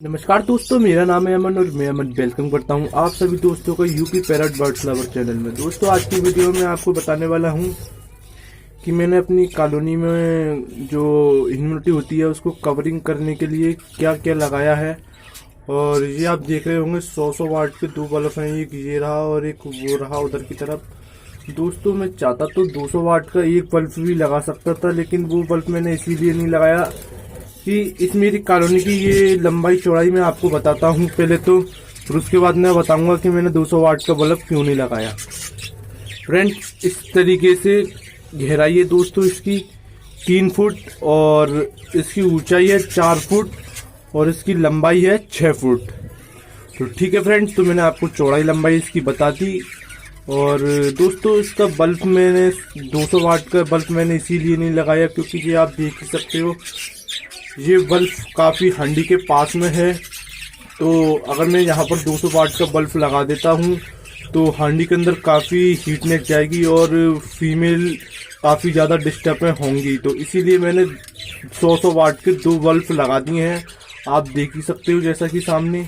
नमस्कार दोस्तों, मेरा नाम है अमन और मैं अमन वेलकम करता हूं आप सभी दोस्तों को UP parrot birds lover channel में। दोस्तों, आज की वीडियो में आपको बताने वाला हूं कि मैंने अपनी कॉलोनी में जो ह्यूमिडिटी होती है उसको कवरिंग करने के लिए क्या क्या लगाया है। और ये आप देख रहे होंगे 100 वाट के दो बल्ब हैं, एक ये रहा और एक वो रहा उधर की तरफ। दोस्तों, मैं चाहता तो 200 वाट का एक बल्ब भी लगा सकता था, लेकिन वो बल्ब मैंने इसीलिए नहीं लगाया कि इस मेरी कॉलोनी की ये लंबाई चौड़ाई मैं आपको बताता हूँ पहले तो, फिर उसके बाद मैं बताऊंगा कि मैंने 200 वाट का बल्ब क्यों नहीं लगाया। फ्रेंड्स, इस तरीके से गहराई है दोस्तों इसकी 3 फुट और इसकी ऊंचाई है 4 फुट और इसकी लंबाई है 6 फुट। तो ठीक है फ्रेंड्स, तो मैंने आपको चौड़ाई लंबाई इसकी बता दी। और दोस्तों, इसका बल्ब मैंने 200 वाट का बल्ब मैंने इसीलिए नहीं लगाया क्योंकि ये आप देख ही सकते हो ये बल्ब काफ़ी हंडी के पास में है। तो अगर मैं यहाँ पर 200 वाट का बल्ब लगा देता हूँ तो हांडी के अंदर काफ़ी हीटनेस जाएगी और फीमेल काफ़ी ज़्यादा डिस्टर्ब होंगी। तो इसीलिए मैंने 100 वाट के 2 बल्ब लगा दिए हैं, आप देख ही सकते हो जैसा कि सामने।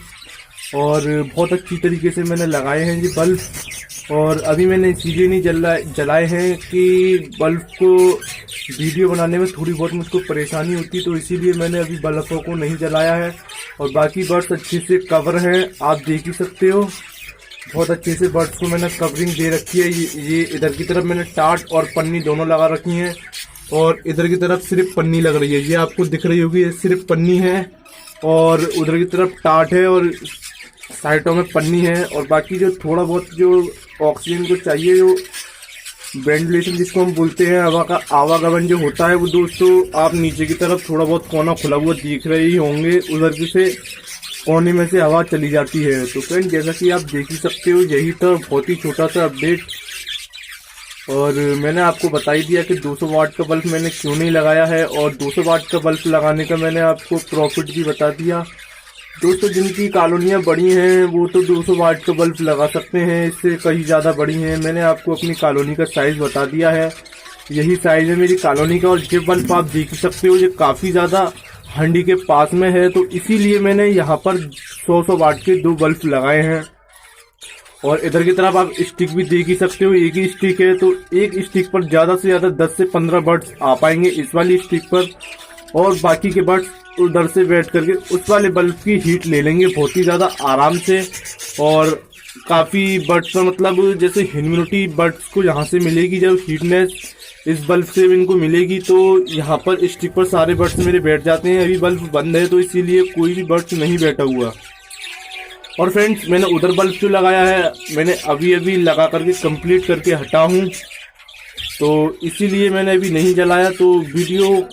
और बहुत अच्छी तरीके से मैंने लगाए हैं ये बल्ब। और अभी मैंने इसीलिए नहीं जलाए हैं कि बल्ब को वीडियो बनाने में थोड़ी बहुत मुझको परेशानी होती, तो इसीलिए मैंने अभी बल्बों को नहीं जलाया है। और बाकी बर्ड्स अच्छे से कवर हैं, आप देख ही सकते हो। बहुत अच्छे से बर्ड्स को मैंने कवरिंग दे रखी है। ये इधर की तरफ मैंने टाट और पन्नी दोनों लगा रखी हैं और इधर की तरफ सिर्फ पन्नी लग रही है। ये आपको दिख रही होगी, ये सिर्फ पन्नी है और उधर की तरफ टाट है और साइडों में पन्नी है। और बाकी जो थोड़ा बहुत जो ऑक्सीजन को चाहिए, जो वेंटिलेशन जिसको हम बोलते हैं, हवा का आवागमन जो होता है, वो दोस्तों आप नीचे की तरफ थोड़ा बहुत कोना खुला हुआ दिख रहे ही होंगे, उधर की से कोने में से हवा चली जाती है। तो फ्रेंड, जैसा कि आप देख ही सकते हो, यही तो बहुत ही छोटा सा अपडेट। और मैंने आपको बता ही दिया कि 200 वाट का बल्ब मैंने क्यों नहीं लगाया है और 200 वाट का बल्ब लगाने का मैंने आपको प्रॉफिट भी बता दिया। दोस्तों, जिनकी कॉलोनियाँ बड़ी हैं वो तो 200 वाट का बल्ब लगा सकते हैं, इससे कहीं ज़्यादा बड़ी हैं। मैंने आपको अपनी कॉलोनी का साइज़ बता दिया है, यही साइज़ है मेरी कॉलोनी का। और ये बल्ब आप देख सकते हो, ये काफ़ी ज़्यादा हंडी के पास में है, तो इसीलिए मैंने यहाँ पर 100 वाट के 2 बल्ब लगाए हैं। और इधर की तरफ आप स्टिक भी देख ही सकते हो, एक ही स्टिक है, तो एक स्टिक पर ज़्यादा से ज़्यादा 10 से 15 बर्ड्स आ पाएंगे इस वाली स्टिक पर, और बाकी के बर्ड्स उधर से बैठ करके उस वाले बल्ब की हीट ले लेंगे बहुत ही ज़्यादा आराम से। और काफ़ी बर्ड्स का मतलब जैसे ह्यूमिडिटी बर्ड्स को यहाँ से मिलेगी, जब हीटनेस इस बल्ब से इनको मिलेगी तो यहाँ पर स्टिक पर सारे बर्ड्स मेरे बैठ जाते हैं। अभी बल्ब बंद है तो इसीलिए कोई भी बर्ड्स नहीं बैठा हुआ। और फ्रेंड्स, मैंने उधर बल्ब जो लगाया है मैंने अभी अभी लगा करके कंप्लीट करके हटा हूँ, तो इसीलिए मैंने अभी नहीं जलाया। तो वीडियो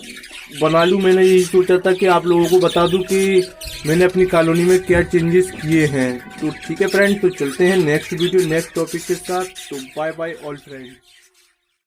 बना लूँ, मैंने यही सोचा था कि आप लोगों को बता दूं कि मैंने अपनी कॉलोनी में क्या चेंजेस किए हैं। तो ठीक है फ्रेंड, तो चलते हैं नेक्स्ट वीडियो नेक्स्ट टॉपिक के साथ। तो बाय बाय ऑल फ्रेंड्स।